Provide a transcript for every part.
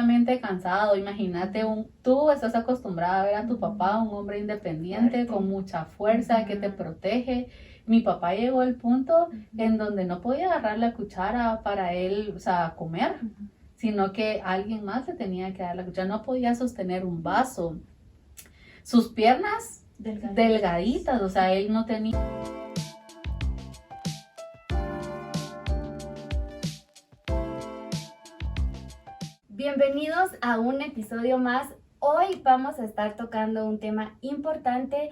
sumamente cansado. Imagínate, tú estás acostumbrada a ver a tu papá, un hombre independiente, Fuerte. con mucha fuerza, que te Ujú. protege. Mi papá llegó al punto en donde no podía agarrar la cuchara para él, o sea, comer, Ujú. sino que alguien más le tenía que dar la cuchara. No podía sostener un vaso. Sus piernas Delgaditas. delgaditas, o sea, él no tenía. Bienvenidos a un episodio más. Hoy vamos a estar tocando un tema importante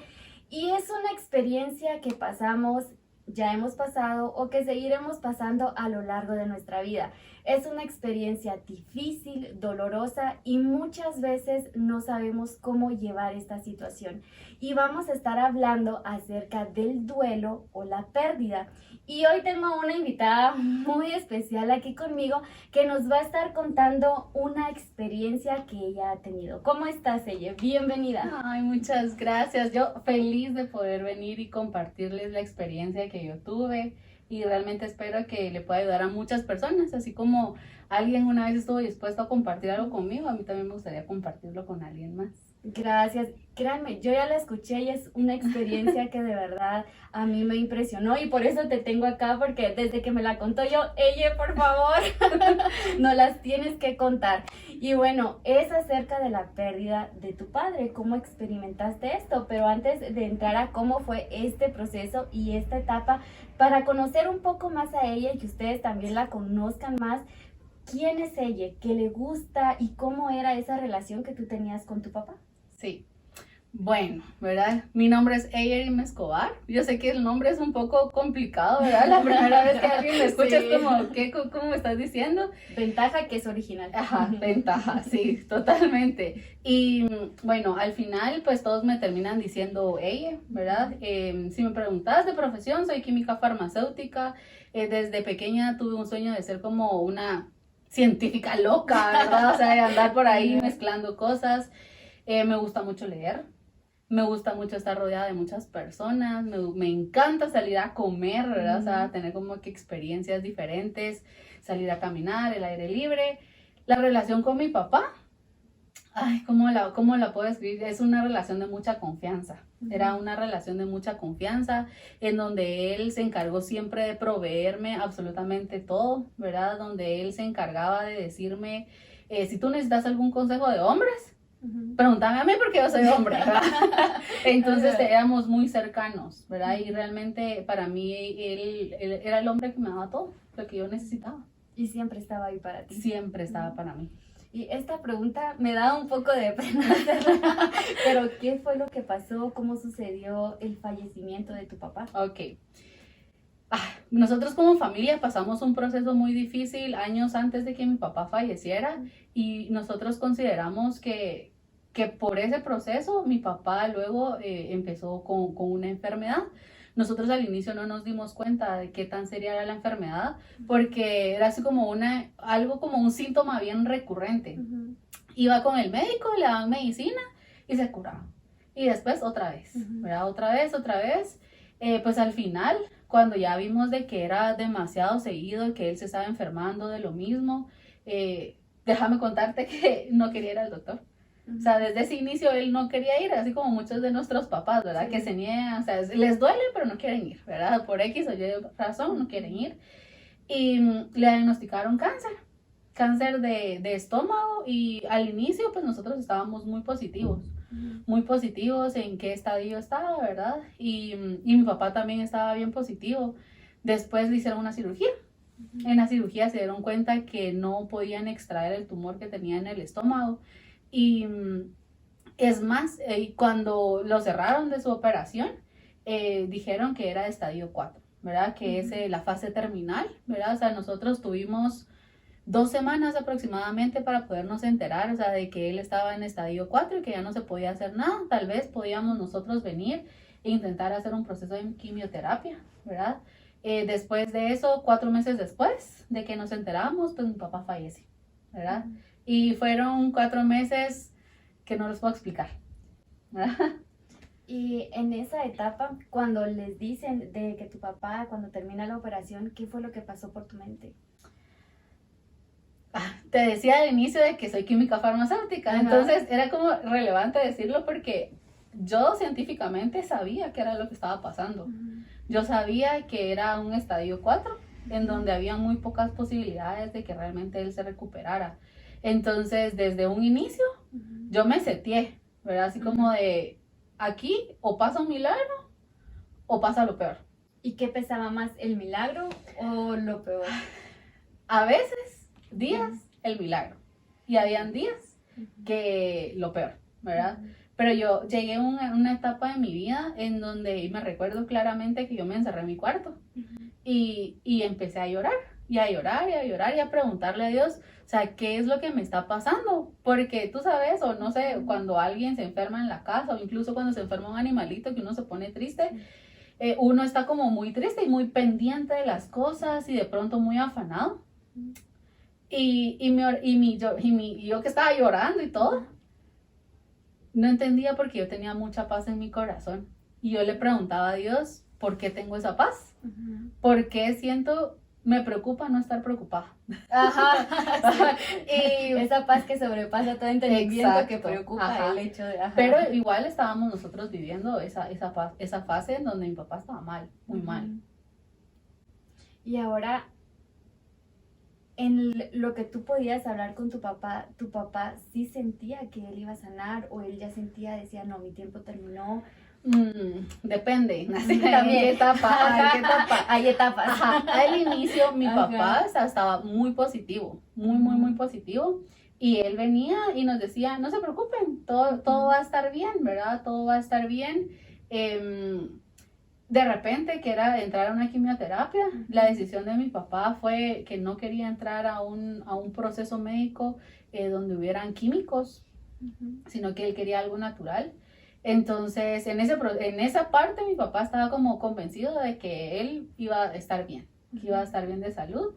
y es una experiencia que pasamos, ya hemos pasado o que seguiremos pasando a lo largo de nuestra vida. Es una experiencia difícil, dolorosa y muchas veces no sabemos cómo llevar esta situación. Y vamos a estar hablando acerca del duelo o la pérdida. Y hoy tengo una invitada muy especial aquí conmigo que nos va a estar contando una experiencia que ella ha tenido. ¿Cómo estás, ella? Bienvenida. Ay, muchas gracias. Yo feliz de poder venir y compartirles la experiencia que yo tuve y realmente espero que le pueda ayudar a muchas personas, así como alguien una vez estuvo dispuesto a compartir algo conmigo, a mí también me gustaría compartirlo con alguien más. Gracias. Créanme, yo ya la escuché y es una experiencia que de verdad a mí me impresionó y por eso te tengo acá porque desde que me la contó yo, ella, por favor, no las tienes que contar. Y bueno, es acerca de la pérdida de tu padre, cómo experimentaste esto, pero antes de entrar a cómo fue este proceso y esta etapa, para conocer un poco más a ella y que ustedes también la conozcan más, ¿quién es ella? ¿Qué le gusta? ¿Y cómo era esa relación que tú tenías con tu papá? Sí. Bueno, ¿verdad? Mi nombre es Eyerim Escobar. Yo sé que el nombre es un poco complicado, ¿verdad? La primera vez que alguien me escucha Sí. es como, ¿qué? ¿Cómo me estás diciendo? Ventaja que es original. Ajá, ventaja, sí, totalmente. Y bueno, al final pues todos me terminan diciendo ella, ¿verdad? Si me preguntas de profesión, soy química farmacéutica. Desde pequeña tuve un sueño de ser como una científica loca, ¿verdad? O sea, de andar por ahí mezclando cosas. Me gusta mucho leer. Me gusta mucho estar rodeada de muchas personas, me encanta salir a comer, ¿verdad? O sea, tener como que experiencias diferentes, salir a caminar, el aire libre. La relación con mi papá, ay, cómo la puedo describir? Es una relación de mucha confianza. Era una relación de mucha confianza en donde él se encargó siempre de proveerme absolutamente todo, ¿verdad? Donde él se encargaba de decirme, si tú necesitas algún consejo de hombres, pregúntame a mí porque yo soy hombre, ¿verdad? Entonces éramos muy cercanos, ¿verdad? Y realmente para mí él era el hombre que me daba todo lo que yo necesitaba. Y siempre estaba ahí para ti. Siempre estaba para mí. Y esta pregunta me da un poco de pena hacerla, pero ¿qué fue lo que pasó? ¿Cómo sucedió el fallecimiento de tu papá? Ok. Nosotros como familia pasamos un proceso muy difícil años antes de que mi papá falleciera y nosotros consideramos que por ese proceso mi papá luego empezó con una enfermedad. Nosotros al inicio no nos dimos cuenta de qué tan seria era la enfermedad porque era así como algo como un síntoma bien recurrente. Iba con el médico, le daban medicina y se curaba. Y después otra vez, ¿verdad? Otra vez. Pues al final, cuando ya vimos de que era demasiado seguido, que él se estaba enfermando de lo mismo, déjame contarte que no quería ir al doctor. O sea, desde ese inicio él no quería ir, así como muchos de nuestros papás, ¿verdad? Sí. Que se niegan, o sea, les duele, pero no quieren ir, ¿verdad? Por X o Y razón no quieren ir. Y le diagnosticaron cáncer de estómago y al inicio pues nosotros estábamos muy positivos en qué estadio estaba, ¿verdad? Y mi papá también estaba bien positivo. Después le hicieron una cirugía. En la cirugía se dieron cuenta que no podían extraer el tumor que tenía en el estómago. Y es más, cuando lo cerraron de su operación, dijeron que era de estadio 4, ¿verdad? Que es la fase terminal, ¿verdad? O sea, nosotros tuvimos 2 semanas aproximadamente para podernos enterar, o sea, de que él estaba en estadio 4 y que ya no se podía hacer nada. Tal vez podíamos nosotros venir e intentar hacer un proceso de quimioterapia, ¿verdad? Después de eso, 4 meses después de que nos enteramos, pues mi papá fallece, ¿verdad? Y fueron 4 meses que no los puedo explicar, ¿verdad? Y en esa etapa, cuando les dicen de que tu papá, cuando termina la operación, ¿qué fue lo que pasó por tu mente? te decía al inicio de que soy química farmacéutica, Ajá. entonces era como relevante decirlo porque yo científicamente sabía qué era lo que estaba pasando. Yo sabía que era un estadio 4, en donde había muy pocas posibilidades de que realmente él se recuperara. Entonces, desde un inicio, yo me seteé, ¿verdad? Así como de, aquí o pasa un milagro o pasa lo peor. ¿Y qué pesaba más, el milagro o lo peor? A veces, días, el milagro. Y habían días que lo peor, ¿verdad? Pero yo llegué a una etapa de mi vida en donde me recuerdo claramente que yo me encerré en mi cuarto y empecé a llorar, y a llorar, y a llorar, y a preguntarle a Dios, o sea, ¿qué es lo que me está pasando? Porque tú sabes, o no sé, cuando alguien se enferma en la casa, o incluso cuando se enferma un animalito, que uno se pone triste, uno está como muy triste y muy pendiente de las cosas, y de pronto muy afanado. Y yo que estaba llorando y todo, no entendía porque yo tenía mucha paz en mi corazón. Y yo le preguntaba a Dios, ¿por qué tengo esa paz? ¿Por qué siento, me preocupa no estar preocupada? Ajá. Y, Esa paz que sobrepasa todo entendimiento, Exacto, que preocupa ajá. el hecho de... Ajá. pero igual estábamos nosotros viviendo esa fase en donde mi papá estaba mal, muy mal. Y ahora, en lo que tú podías hablar con tu papá sí sentía que él iba a sanar, o él ya sentía, decía, no, mi tiempo terminó. Depende, Sí, ¿en también. qué etapa? ¿En qué etapa? Hay etapas. Ajá, al inicio mi Ajá. papá estaba muy positivo, muy positivo, y él venía y nos decía, no se preocupen, todo va a estar bien, ¿verdad? Todo va a estar bien. De repente que era entrar a una quimioterapia, la decisión de mi papá fue que no quería entrar a un proceso médico donde hubieran químicos, sino que él quería algo natural. Entonces, en esa parte mi papá estaba como convencido de que él iba a estar bien, que iba a estar bien de salud,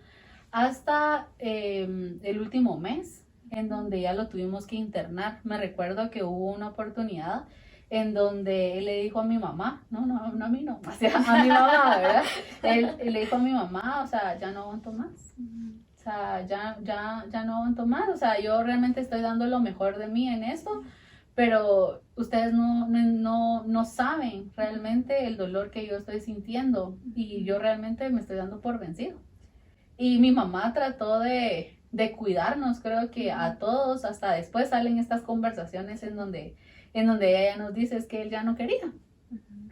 hasta el último mes, en donde ya lo tuvimos que internar. Me recuerdo que hubo una oportunidad en donde él le dijo a mi mamá, no a mí no, o sea, a mi mamá, ¿verdad? Él le dijo a mi mamá, o sea, ya no aguanto más. O sea, ya no aguanto más. O sea, yo realmente estoy dando lo mejor de mí en esto, pero ustedes no saben realmente el dolor que yo estoy sintiendo, y yo realmente me estoy dando por vencido. Y mi mamá trató de cuidarnos, creo que a todos. Hasta después salen estas conversaciones en donde ella nos dice es que él ya no quería.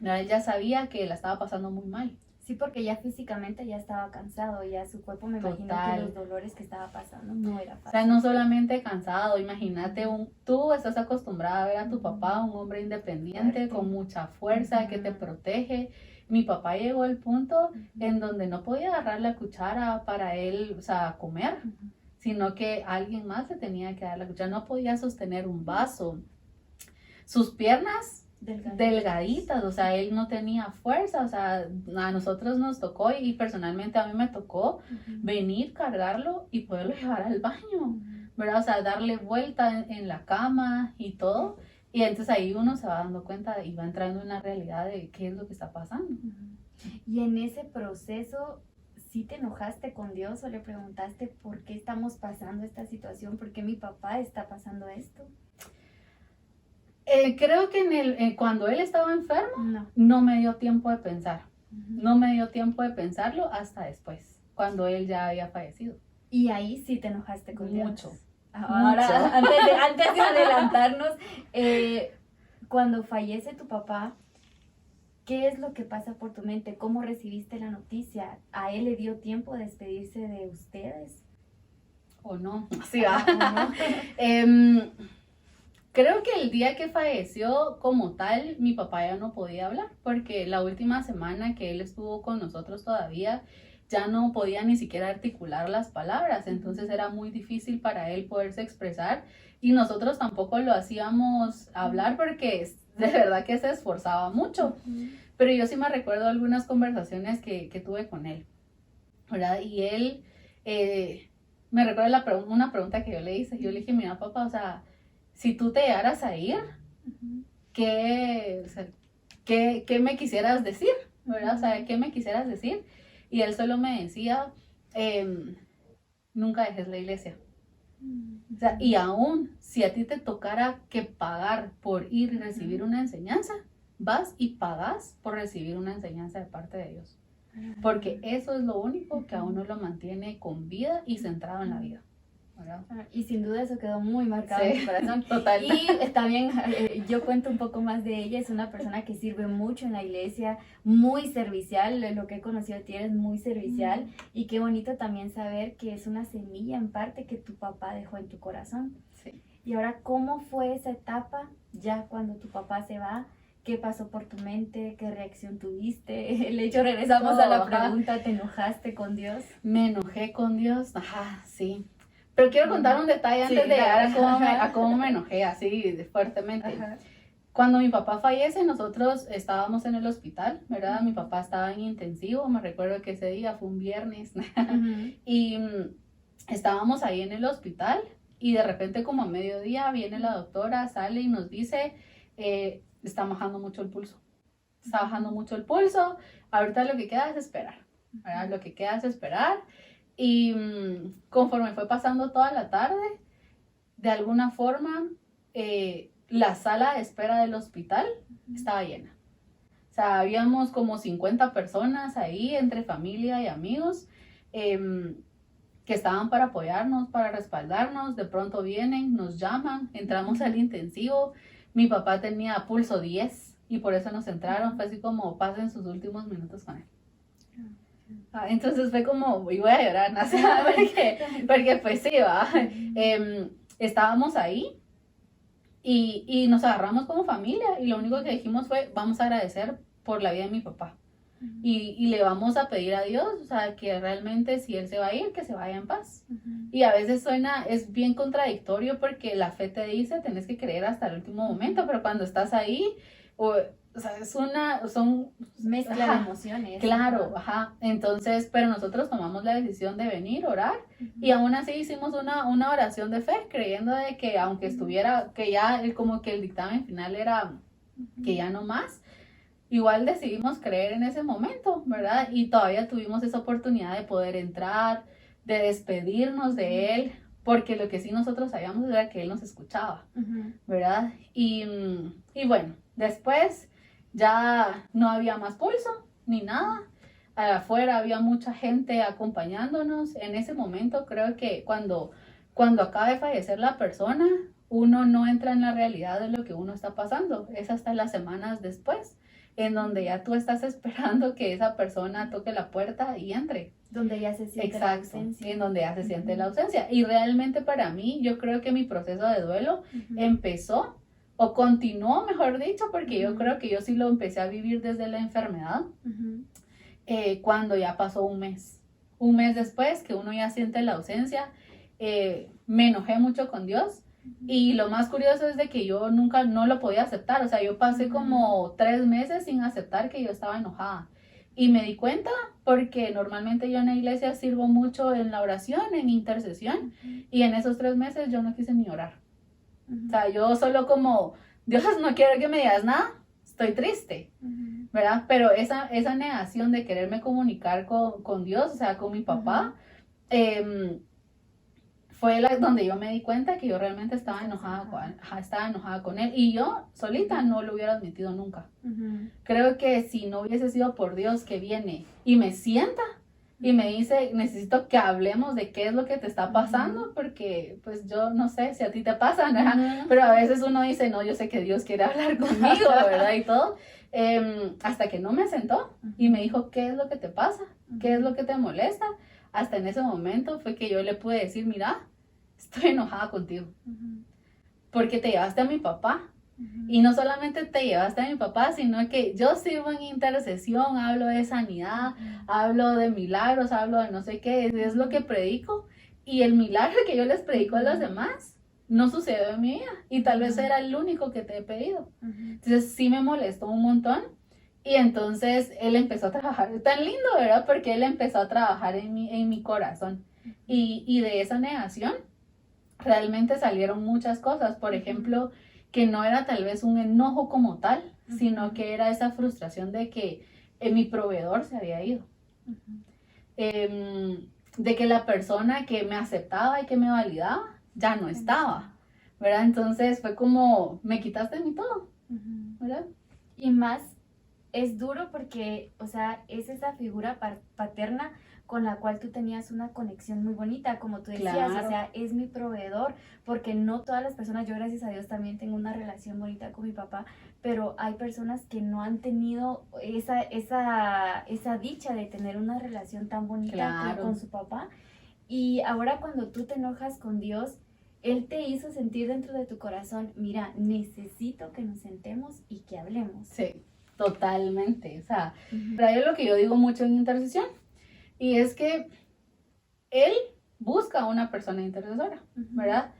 Él ya sabía que la estaba pasando muy mal. Sí, porque ya físicamente ya estaba cansado, ya su cuerpo, me imagino Total. que los dolores que estaba pasando no era fácil. O sea, no solamente cansado, imagínate, tú estás acostumbrada a ver a tu papá, un hombre independiente, Fuerte. con mucha fuerza, que te protege. Mi papá llegó al punto en donde no podía agarrar la cuchara para él, o sea, comer, sino que alguien más le tenía que dar la cuchara. No podía sostener un vaso. Sus piernas delgaditas, o sea, él no tenía fuerza. O sea, a nosotros nos tocó, y personalmente a mí me tocó venir, cargarlo y poderlo llevar al baño, ¿verdad? O sea, darle vuelta en la cama y todo. Y entonces ahí uno se va dando cuenta y va entrando en la realidad de qué es lo que está pasando. Y en ese proceso, ¿sí te enojaste con Dios o le preguntaste por qué estamos pasando esta situación? ¿Por qué mi papá está pasando esto? Creo que cuando él estaba enfermo, no me dio tiempo de pensar. No me dio tiempo de pensarlo hasta después, cuando él ya había fallecido. Y ahí sí te enojaste con Dios. Mucho. Ahora, antes de adelantarnos, cuando fallece tu papá, ¿qué es lo que pasa por tu mente? ¿Cómo recibiste la noticia? ¿A él le dio tiempo de despedirse de ustedes? ¿O no? Sí, va. ¿O no? Creo que el día que falleció como tal, mi papá ya no podía hablar, porque la última semana que él estuvo con nosotros todavía, ya no podía ni siquiera articular las palabras. Entonces era muy difícil para él poderse expresar, y nosotros tampoco lo hacíamos hablar porque de verdad que se esforzaba mucho. Pero yo sí me recuerdo algunas conversaciones que tuve con él, ¿verdad? Y él, me recuerdo una pregunta que yo le hice. Yo le dije, mira papá, o sea, si tú te llegaras a ir, ¿qué me quisieras decir? ¿Verdad? O sea, ¿qué me quisieras decir? Y él solo me decía, nunca dejes la iglesia. O sea, y aún si a ti te tocara que pagar por ir y recibir una enseñanza, vas y pagas por recibir una enseñanza de parte de Dios. Porque eso es lo único que a uno lo mantiene con vida y centrado en la vida, ¿verdad? Y sin duda eso quedó muy marcado en mi corazón. Total. Y también yo cuento un poco más de ella. Es una persona que sirve mucho en la iglesia, muy servicial. Lo que he conocido de ti, eres muy servicial. Y qué bonito también saber que es una semilla en parte que tu papá dejó en tu corazón. Sí. Y ahora, ¿cómo fue esa etapa ya cuando tu papá se va? ¿Qué pasó por tu mente? ¿Qué reacción tuviste? El hecho, regresamos a la pregunta, ¿te enojaste con Dios? Me enojé con Dios, ajá, sí. Pero quiero contar un detalle antes Sí, de llegar dale. a cómo me enojé así fuertemente. Ajá. Cuando mi papá fallece, nosotros estábamos en el hospital, ¿verdad? Mi papá estaba en intensivo, me recuerdo que ese día fue un viernes. Y estábamos ahí en el hospital y de repente como a mediodía viene la doctora, sale y nos dice, está bajando mucho el pulso. Está bajando mucho el pulso, ahorita lo que queda es esperar, ¿verdad? Lo que queda es esperar. Y conforme fue pasando toda la tarde, de alguna forma, la sala de espera del hospital estaba llena. O sea, habíamos como 50 personas ahí, entre familia y amigos, que estaban para apoyarnos, para respaldarnos. De pronto vienen, nos llaman, entramos al intensivo. Mi papá tenía pulso 10 y por eso nos entraron. Fue así como, pasen sus últimos minutos con él. Entonces fue como, y voy a llorar, ¿no? porque pues sí, ¿va? Estábamos ahí y nos agarramos como familia y lo único que dijimos fue, vamos a agradecer por la vida de mi papá. Y le vamos a pedir a Dios, o sea, que realmente si Él se va a ir, que se vaya en paz. Y a veces es bien contradictorio porque la fe te dice, tenés que creer hasta el último momento, pero cuando estás ahí, o sea, son mezcla de emociones. Claro, ajá. Entonces, pero nosotros tomamos la decisión de venir, orar, y aún así hicimos una oración de fe, creyendo de que aunque estuviera, que ya como que el dictamen final era que ya no más, igual decidimos creer en ese momento, ¿verdad? Y todavía tuvimos esa oportunidad de poder entrar, de despedirnos de Él, porque lo que sí nosotros sabíamos era que Él nos escuchaba, ¿verdad? Y bueno, después ya no había más pulso ni nada. Afuera había mucha gente acompañándonos. En ese momento creo que cuando acaba de fallecer la persona, uno no entra en la realidad de lo que uno está pasando. Es hasta las semanas después, en donde ya tú estás esperando que esa persona toque la puerta y entre. Donde ya se siente la ausencia. En donde ya se siente la ausencia. Y realmente para mí, yo creo que mi proceso de duelo empezó, o continuó, mejor dicho, porque yo creo que yo sí lo empecé a vivir desde la enfermedad, cuando ya pasó un mes. Un mes después, que uno ya siente la ausencia, me enojé mucho con Dios. Y lo más curioso es de que yo nunca no lo podía aceptar. O sea, yo pasé como 3 meses sin aceptar que yo estaba enojada. Y me di cuenta porque normalmente yo en la iglesia sirvo mucho en la oración, en intercesión. Y en esos 3 meses yo no quise ni orar. O sea, yo solo como, Dios, no quiero que me digas nada, estoy triste, ¿verdad? Pero esa negación de quererme comunicar con Dios, o sea, con mi papá, fue donde yo me di cuenta que yo realmente estaba enojada con él. Y yo solita no lo hubiera admitido nunca. Creo que si no hubiese sido por Dios que viene y me sienta y me dice, necesito que hablemos de qué es lo que te está pasando, porque pues yo no sé si a ti te pasa, ¿verdad? Pero a veces uno dice, no, yo sé que Dios quiere hablar conmigo, ¿verdad? Y todo. Hasta que no me sentó y me dijo, ¿qué es lo que te pasa? ¿Qué es lo que te molesta? Hasta en ese momento fue que yo le pude decir, mira, estoy enojada contigo, porque te llevaste a mi papá. Y no solamente te llevaste a mi papá, sino que yo sirvo en intercesión, hablo de sanidad, hablo de milagros, hablo de no sé qué, es lo que predico. Y el milagro que yo les predico a los demás no sucedió en mi vida. Y tal vez era el único que te he pedido. Entonces sí me molestó un montón. Y entonces él empezó a trabajar, tan lindo, ¿verdad? Porque él empezó a trabajar en mi corazón. Y de esa negación realmente salieron muchas cosas. Por ejemplo, que no era tal vez un enojo como tal, sino que era esa frustración de que mi proveedor se había ido. De que la persona que me aceptaba y que me validaba ya no estaba, ¿verdad? Entonces fue como, me quitaste de mí todo, ¿verdad? Y más es duro porque, o sea, es esa figura paterna con la cual tú tenías una conexión muy bonita, como tú decías, Claro. o sea, es mi proveedor, porque no todas las personas, yo gracias a Dios también tengo una relación bonita con mi papá, pero hay personas que no han tenido esa dicha de tener una relación tan bonita Claro. con su papá. Y ahora cuando tú te enojas con Dios, Él te hizo sentir dentro de tu corazón, mira, necesito que nos sentemos y que hablemos. Sí, totalmente. O sea, pero es lo que yo digo mucho en intercesión. Y es que Él busca a una persona intercesora, ¿verdad?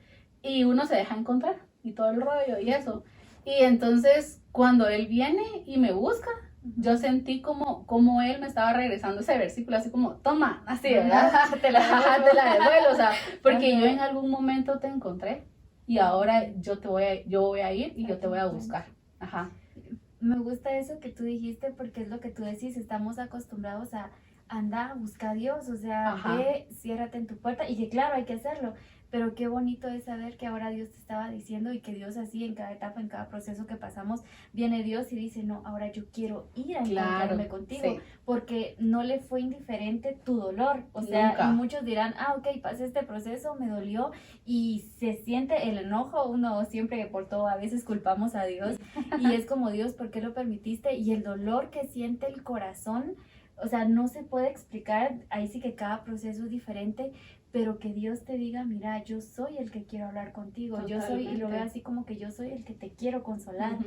Y uno se deja encontrar y todo el rollo y eso. Y entonces cuando Él viene y me busca, yo sentí como Él me estaba regresando ese versículo, así como, toma, así, ¿verdad? Te la Te la devuelvo, o sea, porque yo en algún momento te encontré y ahora yo voy a ir y yo te voy a buscar. Ajá. Me gusta eso que tú dijiste porque es lo que tú decís, estamos acostumbrados a andar, busca a Dios, o sea, Ajá. ve, ciérrate en tu puerta y que claro, hay que hacerlo, pero qué bonito es saber que ahora Dios te estaba diciendo y que Dios así en cada etapa, en cada proceso que pasamos, viene Dios y dice, no, ahora yo quiero ir a encontrarme contigo, sí. porque no le fue indiferente tu dolor, o sea, Nunca. y muchos dirán, ok, pasé este proceso, me dolió y se siente el enojo, uno siempre por todo, a veces culpamos a Dios y es como Dios, ¿por qué lo permitiste? Y el dolor que siente el corazón, o sea, no se puede explicar, ahí sí que cada proceso es diferente, pero que Dios te diga, mira, yo soy el que quiero hablar contigo, yo soy, y lo veo así como que yo soy el que te quiero consolar.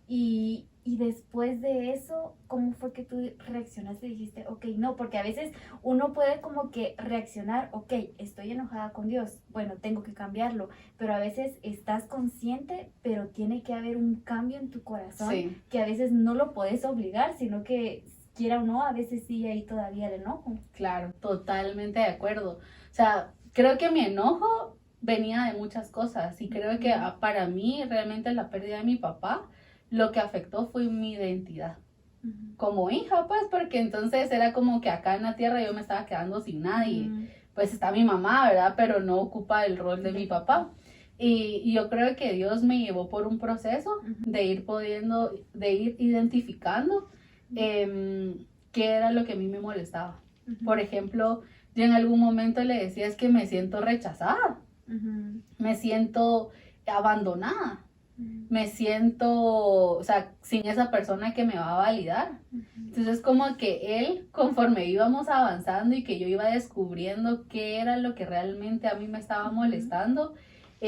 Y después de eso, ¿cómo fue que tú reaccionaste y dijiste, ok, no? Porque a veces uno puede como que reaccionar, ok, estoy enojada con Dios, bueno, tengo que cambiarlo, pero a veces estás consciente, pero tiene que haber un cambio en tu corazón, Sí. que a veces no lo puedes obligar, sino que quiera o no, a veces sigue ahí todavía el enojo. Claro, totalmente de acuerdo. O sea, creo que mi enojo venía de muchas cosas y creo que para mí realmente la pérdida de mi papá lo que afectó fue mi identidad como hija, pues, porque entonces era como que acá en la tierra yo me estaba quedando sin nadie. Pues está mi mamá, ¿verdad? Pero no ocupa el rol de mi papá. Y yo creo que Dios me llevó por un proceso de ir identificando qué era lo que a mí me molestaba. Por ejemplo, yo en algún momento le decía, es que me siento rechazada, me siento abandonada, me siento, o sea, sin esa persona que me va a validar. Entonces como que él, conforme íbamos avanzando y que yo iba descubriendo qué era lo que realmente a mí me estaba molestando,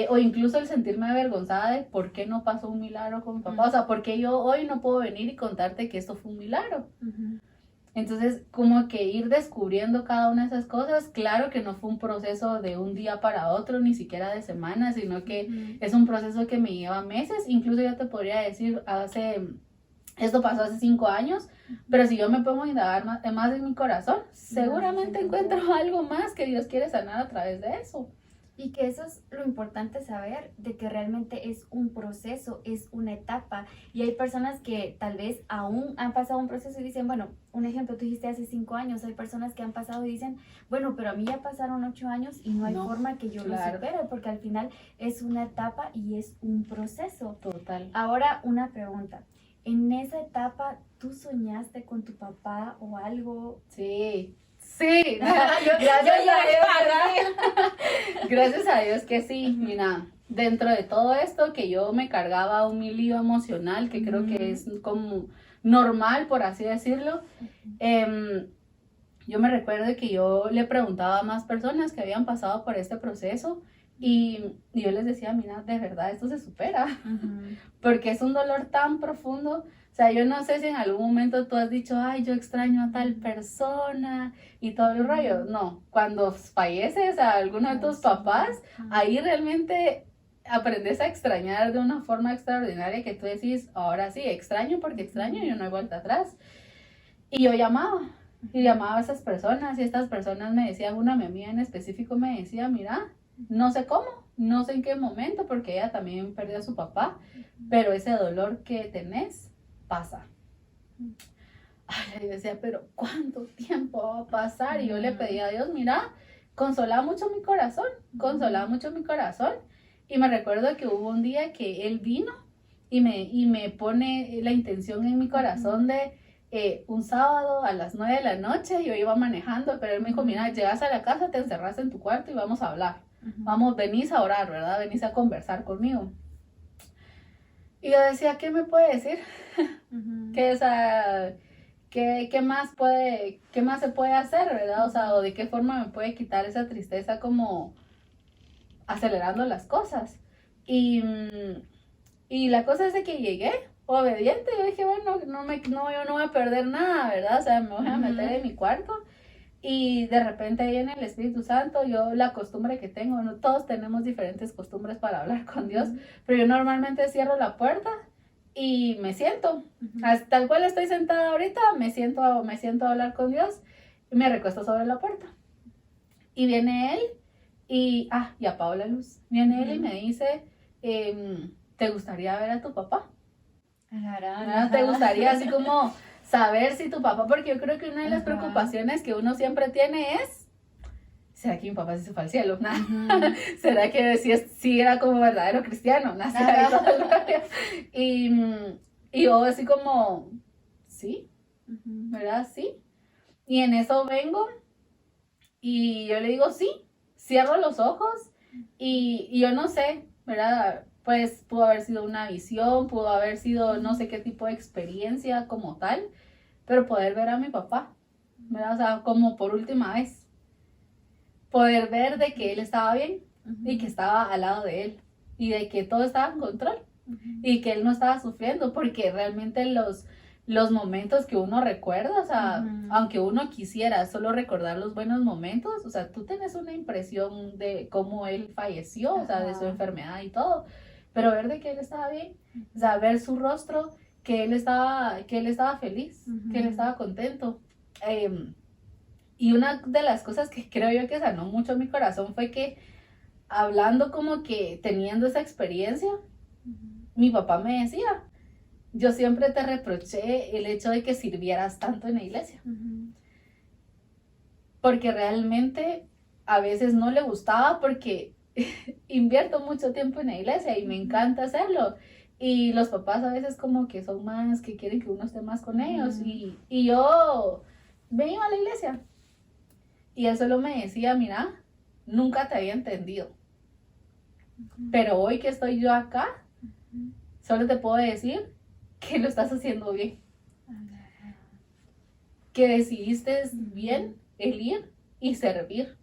o incluso el sentirme avergonzada de por qué no pasó un milagro con mi papá, o sea, por qué yo hoy no puedo venir y contarte que esto fue un milagro. Entonces, como que ir descubriendo cada una de esas cosas, claro que no fue un proceso de un día para otro, ni siquiera de semanas, sino que es un proceso que me lleva meses, incluso yo te podría decir, esto pasó hace 5 años, pero si yo me pongo a indagar más en mi corazón, seguramente encuentro algo más que Dios quiere sanar a través de eso. Y que eso es lo importante saber, de que realmente es un proceso, es una etapa. Y hay personas que tal vez aún han pasado un proceso y dicen, bueno, un ejemplo, tú dijiste hace 5 años, hay personas que han pasado y dicen, bueno, pero a mí ya pasaron 8 años y no hay forma que yo lo supere, porque al final es una etapa y es un proceso. Total. Ahora, una pregunta. ¿En esa etapa tú soñaste con tu papá o algo? Sí. Sí, gracias a Dios que sí. Mira, dentro de todo esto que yo me cargaba un lío emocional, que creo que es como normal, por así decirlo, yo me recuerdo que yo le preguntaba a más personas que habían pasado por este proceso y yo les decía, mira, de verdad esto se supera, porque es un dolor tan profundo. O sea, yo no sé si en algún momento tú has dicho, ay, yo extraño a tal persona y todo el rollo. No, cuando falleces a alguno de tus papás, ahí realmente aprendes a extrañar de una forma extraordinaria que tú decís, ahora sí, extraño porque extraño y no hay vuelta atrás. Y yo llamaba a esas personas y estas personas me decían, una mi amiga en específico me decía, mira, no sé cómo, no sé en qué momento, porque ella también perdió a su papá, pero ese dolor que tenés pasa. Ay, yo decía, pero ¿cuánto tiempo va a pasar? Y yo le pedí a Dios, mira, consolaba mucho mi corazón, consolaba mucho mi corazón. Y me recuerdo que hubo un día que él vino y me pone la intención en mi corazón de un sábado a las 9 de la noche, yo iba manejando, pero él me dijo, mira, llegas a la casa, te encerras en tu cuarto y vamos a hablar. Vamos, venís a orar, ¿verdad? Venís a conversar conmigo. Y yo decía, ¿qué me puede decir? ¿Qué más se puede hacer, verdad? O sea, o de qué forma me puede quitar esa tristeza como acelerando las cosas. Y la cosa es de que llegué obediente. Yo dije, bueno, yo no voy a perder nada, ¿verdad? O sea, me voy a meter en mi cuarto. Y de repente ahí en el Espíritu Santo, yo la costumbre que tengo, ¿no? Todos tenemos diferentes costumbres para hablar con Dios, pero yo normalmente cierro la puerta y me siento, hasta tal cual estoy sentada ahorita, me siento a hablar con Dios y me recuesto sobre la puerta. Y viene él y apago la luz. Viene él y me dice, ¿te gustaría ver a tu papá? ¿No? ¿Te gustaría así como saber si tu papá, porque yo creo que una de las preocupaciones que uno siempre tiene es, ¿será que mi papá se fue al cielo? ¿Será que sí era como verdadero cristiano? Y yo así como, sí, ¿verdad? Sí. Y en eso vengo y yo le digo, sí, cierro los ojos y yo no sé, ¿verdad? Pues pudo haber sido una visión, pudo haber sido no sé qué tipo de experiencia como tal, pero poder ver a mi papá, ¿verdad? O sea, como por última vez, poder ver de que él estaba bien y que estaba al lado de él y de que todo estaba en control y que él no estaba sufriendo, porque realmente los momentos que uno recuerda, o sea, aunque uno quisiera solo recordar los buenos momentos, o sea, tú tienes una impresión de cómo él falleció, o sea, de su enfermedad y todo, pero ver de que él estaba bien, o sea, ver su rostro, que él estaba feliz, que él estaba contento. Y una de las cosas que creo yo que sanó mucho mi corazón fue que hablando como que teniendo esa experiencia, mi papá me decía, yo siempre te reproché el hecho de que sirvieras tanto en la iglesia. Porque realmente a veces no le gustaba porque invierto mucho tiempo en la iglesia y me encanta hacerlo. Y los papás a veces como que son más, que quieren que uno esté más con ellos. Y yo me iba a la iglesia. Y él solo me decía, mira, nunca te había entendido. Pero hoy que estoy yo acá, solo te puedo decir que lo estás haciendo bien. Que decidiste bien el ir y servir.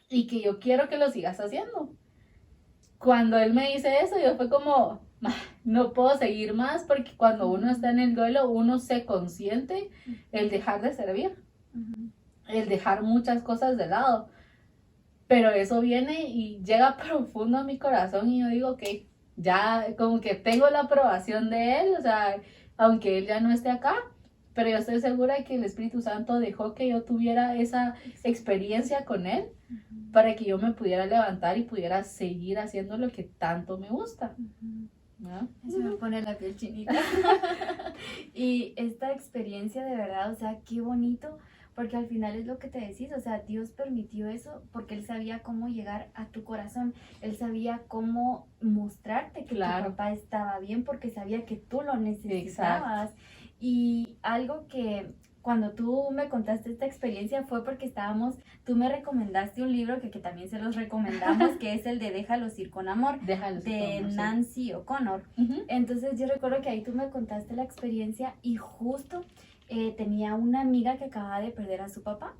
Y que yo quiero que lo sigas haciendo. Cuando él me dice eso, yo fue como, no puedo seguir más, porque cuando uno está en el duelo, uno se consiente el dejar de servir, el dejar muchas cosas de lado. Pero eso viene y llega profundo a mi corazón y yo digo, ok, ya como que tengo la aprobación de él, o sea, aunque él ya no esté acá, pero yo estoy segura de que el Espíritu Santo dejó que yo tuviera esa experiencia con él para que yo me pudiera levantar y pudiera seguir haciendo lo que tanto me gusta. ¿No? Se me pone la piel chinita. Y esta experiencia de verdad, o sea, qué bonito, porque al final es lo que te decís, o sea, Dios permitió eso porque Él sabía cómo llegar a tu corazón, Él sabía cómo mostrarte que tu papá estaba bien porque sabía que tú lo necesitabas. Exacto. Y algo que cuando tú me contaste esta experiencia fue porque tú me recomendaste un libro que también se los recomendamos, que es el de Déjalos ir con amor, de Nancy O'Connor. Entonces yo recuerdo que ahí tú me contaste la experiencia y justo tenía una amiga que acababa de perder a su papá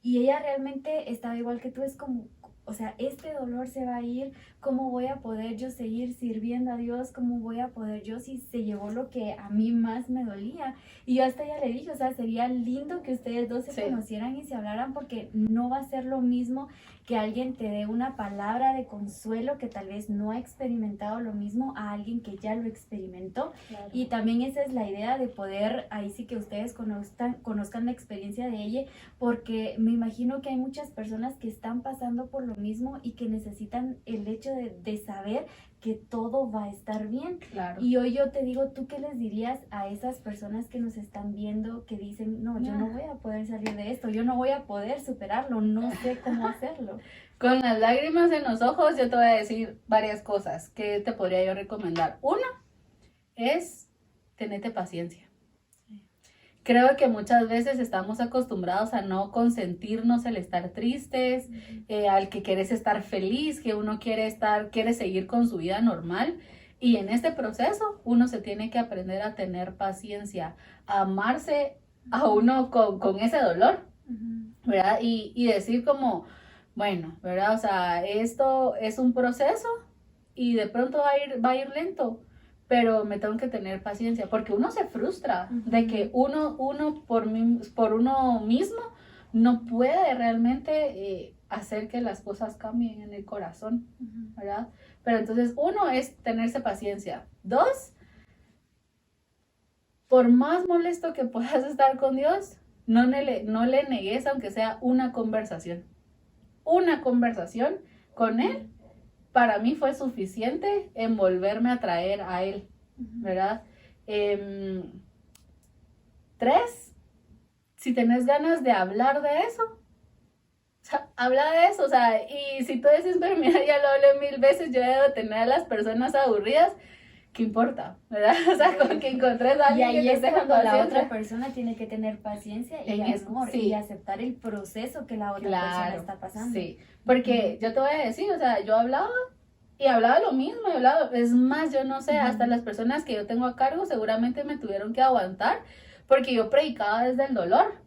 y ella realmente estaba igual que tú, es como, o sea, este dolor se va a ir, ¿cómo voy a poder yo seguir sirviendo a Dios? ¿Cómo voy a poder yo si se llevó lo que a mí más me dolía? Y yo hasta ella le dije, o sea, sería lindo que ustedes dos se conocieran y se hablaran, porque no va a ser lo mismo que alguien te dé una palabra de consuelo que tal vez no ha experimentado lo mismo a alguien que ya lo experimentó. Claro. Y también esa es la idea de poder, ahí sí que ustedes conozcan la experiencia de ella, porque me imagino que hay muchas personas que están pasando por lo mismo y que necesitan el hecho de saber que todo va a estar bien. Claro. Y hoy yo te digo, ¿tú qué les dirías a esas personas que nos están viendo, que dicen, no, yo no voy a poder salir de esto, yo no voy a poder superarlo, no sé cómo hacerlo? Con las lágrimas en los ojos, yo te voy a decir varias cosas que te podría yo recomendar. Uno es tenerte paciencia. Creo que muchas veces estamos acostumbrados a no consentirnos el estar tristes, al que quieres estar feliz, que uno quiere seguir con su vida normal. Y en este proceso uno se tiene que aprender a tener paciencia, a amarse a uno con ese dolor, ¿verdad? Y decir como, bueno, ¿verdad? O sea, esto es un proceso y de pronto va a ir lento. Pero me tengo que tener paciencia, porque uno se frustra de que uno por uno mismo no puede realmente hacer que las cosas cambien en el corazón, ¿verdad? Pero entonces, uno es tenerse paciencia. Dos, por más molesto que puedas estar con Dios, no le negues, aunque sea una conversación. Una conversación con Él para mí fue suficiente en volverme a traer a Él, ¿verdad? 3, si tenés ganas de hablar de eso, o sea, habla de eso, o sea, y si tú dices, pero mira, ya lo hablé 1000 veces, yo debo tener a las personas aburridas, ¿qué importa? ¿Verdad? O sea, con que encontres a alguien y ahí que es te cuando tenga la otra paciencia. persona tiene que tener paciencia y En eso, amor sí. y aceptar el proceso que la otra persona está pasando. Sí, porque yo te voy a decir, o sea, yo hablaba lo mismo, es más, yo no sé, hasta las personas que yo tengo a cargo seguramente me tuvieron que aguantar porque yo predicaba desde el dolor,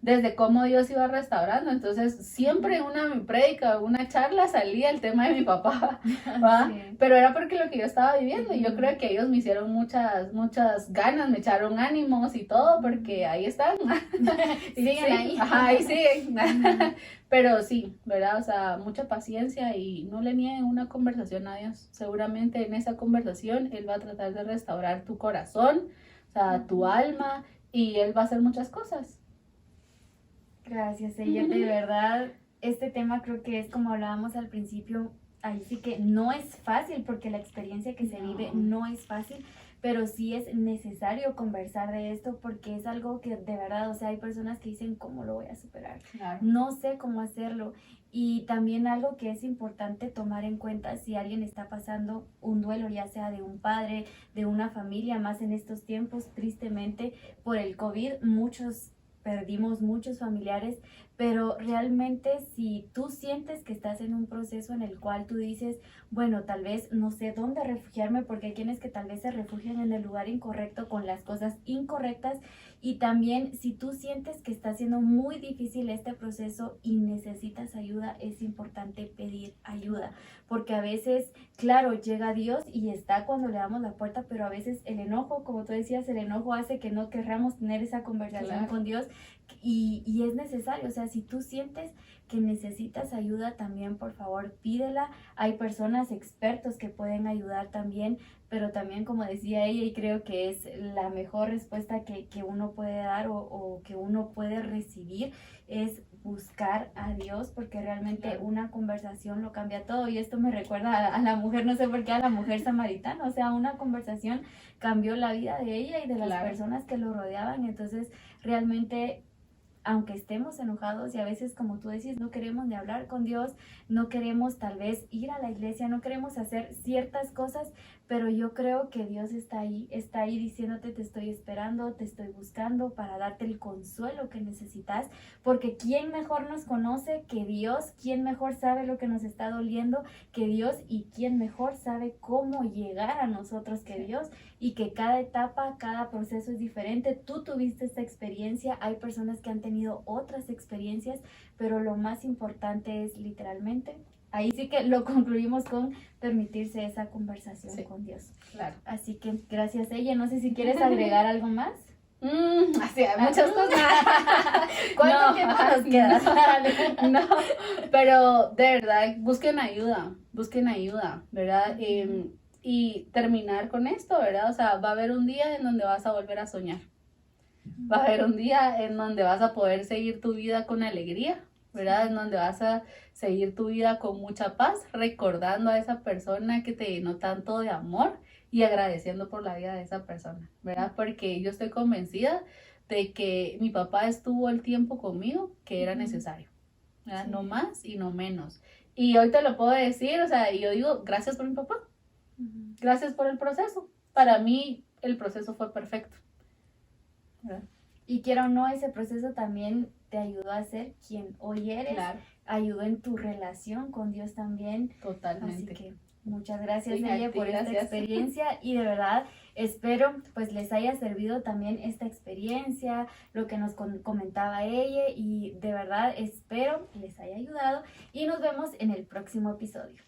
desde cómo Dios iba restaurando. Entonces siempre en una prédica, una charla salía el tema de mi papá, ¿va? Sí. Pero era porque lo que yo estaba viviendo, y yo creo que ellos me hicieron muchas ganas, me echaron ánimos y todo, porque ahí están. Siguen Sí, ahí. ajá, ahí siguen. Pero sí, ¿verdad? O sea, mucha paciencia y no le nieguen una conversación a Dios. Seguramente en esa conversación Él va a tratar de restaurar tu corazón, o sea, tu alma, y Él va a hacer muchas cosas. Gracias, ella, de verdad, este tema creo que es como hablábamos al principio, ahí sí que no es fácil porque la experiencia que se vive no es fácil, pero sí es necesario conversar de esto porque es algo que de verdad, o sea, hay personas que dicen, ¿cómo lo voy a superar? Claro. No sé cómo hacerlo. Y también algo que es importante tomar en cuenta si alguien está pasando un duelo, ya sea de un padre, de una familia, más en estos tiempos, tristemente, por el COVID, perdimos muchos familiares, pero realmente si tú sientes que estás en un proceso en el cual tú dices, bueno, tal vez no sé dónde refugiarme, porque hay quienes que tal vez se refugian en el lugar incorrecto con las cosas incorrectas, y también si tú sientes que está siendo muy difícil este proceso y necesitas ayuda, es importante pedir ayuda, porque a veces, claro, llega Dios y está cuando le damos la puerta, pero a veces el enojo, como tú decías, el enojo hace que no querramos tener esa conversación con Dios, y es necesario. O sea, si tú sientes que necesitas ayuda, también por favor pídela. Hay personas expertos que pueden ayudar también, pero también, como decía ella, y creo que es la mejor respuesta que uno puede dar o que uno puede recibir, es buscar a Dios, porque realmente una conversación lo cambia todo. Y esto me recuerda a la mujer, no sé por qué, a la mujer samaritana. O sea, una conversación cambió la vida de ella y de las personas que lo rodeaban. Entonces, realmente, aunque estemos enojados y a veces, como tú decís, no queremos ni hablar con Dios, no queremos tal vez ir a la iglesia, no queremos hacer ciertas cosas, pero yo creo que Dios está ahí diciéndote, te estoy esperando, te estoy buscando para darte el consuelo que necesitas, porque ¿quién mejor nos conoce que Dios? ¿Quién mejor sabe lo que nos está doliendo que Dios? ¿Y quién mejor sabe cómo llegar a nosotros que Dios? Y que cada etapa, cada proceso es diferente. Tú tuviste esta experiencia, hay personas que han tenido otras experiencias, pero lo más importante es literalmente, ahí sí que lo concluimos con permitirse esa conversación con Dios. Claro. Así que gracias, ella. No sé si quieres agregar algo más. Así hay muchas cosas. ¿Cuánto tiempo nos queda? No, pero de verdad, busquen ayuda, ¿verdad? Y terminar con esto, ¿verdad? O sea, va a haber un día en donde vas a volver a soñar. Va a haber un día en donde vas a poder seguir tu vida con alegría, ¿verdad? En donde vas a seguir tu vida con mucha paz, recordando a esa persona que te llenó tanto de amor y agradeciendo por la vida de esa persona, ¿verdad? Porque yo estoy convencida de que mi papá estuvo el tiempo conmigo que era necesario, ¿verdad? Sí. No más y no menos. Y hoy te lo puedo decir, o sea, yo digo, gracias por mi papá, gracias por el proceso. Para mí el proceso fue perfecto, ¿verdad? Y quiero o no, ese proceso también te ayudó a ser quien hoy eres, Claro, ayudó en tu relación con Dios también. Así totalmente. que muchas gracias, Sí, a Elle, ti, por esta gracias. experiencia y de verdad espero pues les haya servido también esta experiencia, lo que nos comentaba ella y de verdad espero les haya ayudado y nos vemos en el próximo episodio.